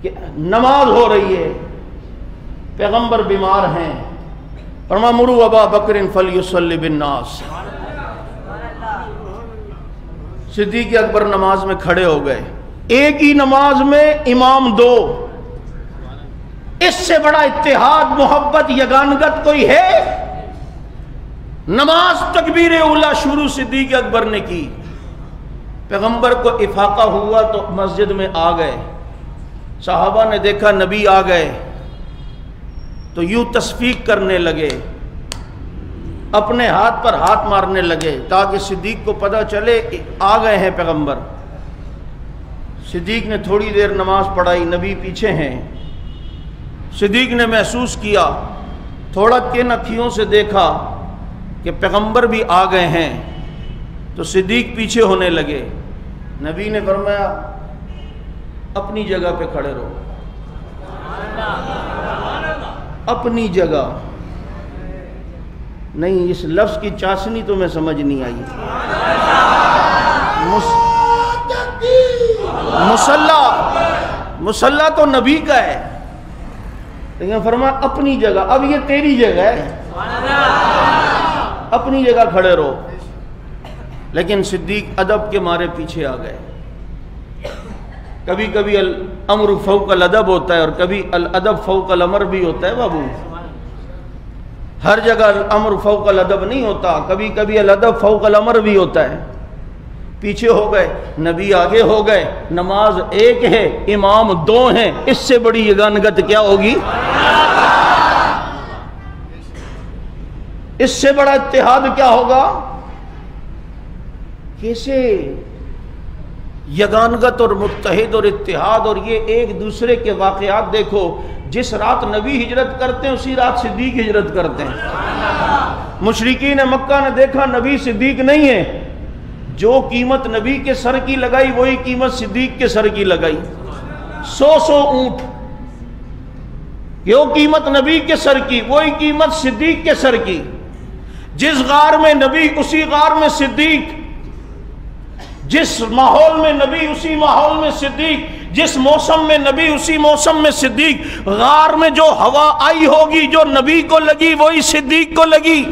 کہ نماز ہو رہی ہے، پیغمبر بیمار ہیں، فرمایا مروا ابا بکر فلیصلی بالناس۔ صدیق اکبر نماز میں کھڑے ہو گئے، ایک ہی نماز میں امام دو، اس سے بڑا اتحاد، محبت، یگانگت کوئی ہے؟ نماز تکبیر اولیٰ شروع صدیق اکبر نے کی، پیغمبر کو افاقہ ہوا تو مسجد میں آ گئے، صحابہ نے دیکھا نبی آ گئے تو یوں تصفیق کرنے لگے، اپنے ہاتھ پر ہاتھ مارنے لگے تاکہ صدیق کو پتہ چلے کہ آ گئے ہیں پیغمبر۔ صدیق نے تھوڑی دیر نماز پڑھائی، نبی پیچھے ہیں، صدیق نے محسوس کیا، تھوڑا کن اکھیوں سے دیکھا کہ پیغمبر بھی آ گئے ہیں تو صدیق پیچھے ہونے لگے۔ نبی نے فرمایا اپنی جگہ پہ کھڑے رہو، اپنی جگہ نہیں، اس لفظ کی چاشنی تو میں سمجھ نہیں آئی۔ مصلی تو نبی کا ہے، لیکن فرمایا اپنی جگہ، اب یہ تیری جگہ ہے، اپنی جگہ کھڑے رہو۔ لیکن صدیق ادب کے مارے پیچھے آ گئے۔ کبھی کبھی الامر فوق الادب ہوتا ہے اور کبھی الادب فوق الامر بھی ہوتا ہے بابو، ہر جگہ الامر فوق الادب نہیں ہوتا، کبھی کبھی الادب فوق الامر بھی ہوتا ہے۔ پیچھے ہو گئے، نبی آگے ہو گئے، نماز ایک ہے، امام دو ہیں، اس سے بڑی یگانگت کیا ہوگی؟ اس سے بڑا اتحاد کیا ہوگا؟ کیسے یگانگت اور متحد اور اتحاد، اور یہ ایک دوسرے کے واقعات دیکھو، جس رات نبی ہجرت کرتے ہیں اسی رات صدیق ہجرت کرتے ہیں۔ مشرکین مکہ نے دیکھا نبی صدیق نہیں ہے، جو قیمت نبی کے سر کی لگائی وہی قیمت صدیق کے سر کی لگائی، 100 اونٹ، جو قیمت نبی کے سر کی وہی قیمت صدیق کے سر کی۔ جس غار میں نبی اسی غار میں صدیق، جس ماحول میں نبی اسی ماحول میں صدیق، جس موسم میں نبی اسی موسم میں صدیق۔ غار میں جو ہوا آئی ہوگی جو نبی کو لگی وہی صدیق کو لگی،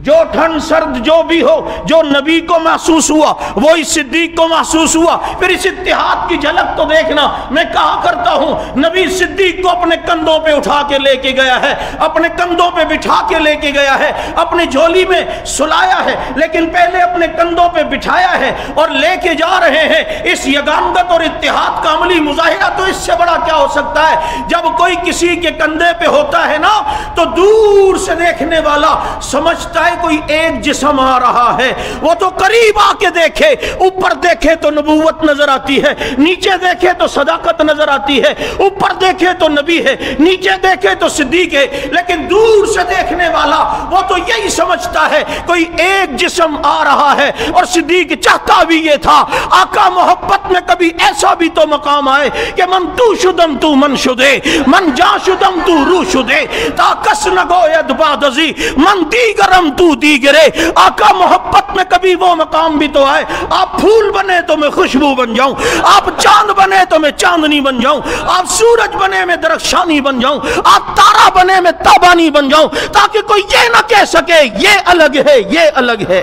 جو ٹھنڈ سرد جو بھی ہو، جو نبی کو محسوس ہوا وہی صدیق کو محسوس ہوا۔ پھر اس اتحاد کی جھلک تو دیکھنا، میں کہا کرتا ہوں نبی صدیق کو اپنے کندھوں پہ اٹھا کے لے کے گیا ہے، اپنے کندھوں پہ بٹھا کے لے کے گیا ہے، اپنی جھولی میں سلایا ہے، لیکن پہلے اپنے کندھوں پہ بٹھایا ہے اور لے کے جا رہے ہیں۔ اس یگانگت اور اتحاد کا عملی مظاہرہ تو اس سے بڑا کیا ہو سکتا ہے؟ جب کوئی کسی کے کندھے پہ ہوتا ہے نا تو دور سے دیکھنے والا سمجھتا ہے کوئی ایک جسم آ رہا ہے، وہ تو قریب آ کے دیکھے، اوپر دیکھے تو نبوت نظر آتی ہے، نیچے دیکھے تو صداقت نظر آتی ہے، اوپر دیکھے تو نبی ہے، نیچے دیکھے تو صدیق ہے، لیکن دور سے دیکھنے والا وہ تو یہی سمجھتا ہے کوئی ایک جسم آ رہا ہے۔ اور صدیق چاہتا بھی یہ تھا آقا محبت میں کبھی ایسا بھی تو مقام آئے کہ من تو شدم تو من شدے، من جا شدم تو روح شدے، تا کس نگوید بادزی من دیگرم تو دیگرے۔ آقا محبت میں کبھی وہ مقام بھی تو آئے، آپ پھول بنے تو میں خوشبو بن جاؤں، آپ چاند بنے تو میں چاندنی بن جاؤں، آپ سورج بنے میں درخشانی بن جاؤں، آپ تارا بنے میں تابانی بن جاؤں، تاکہ کوئی یہ نہ کہہ سکے یہ الگ ہے، یہ الگ ہے۔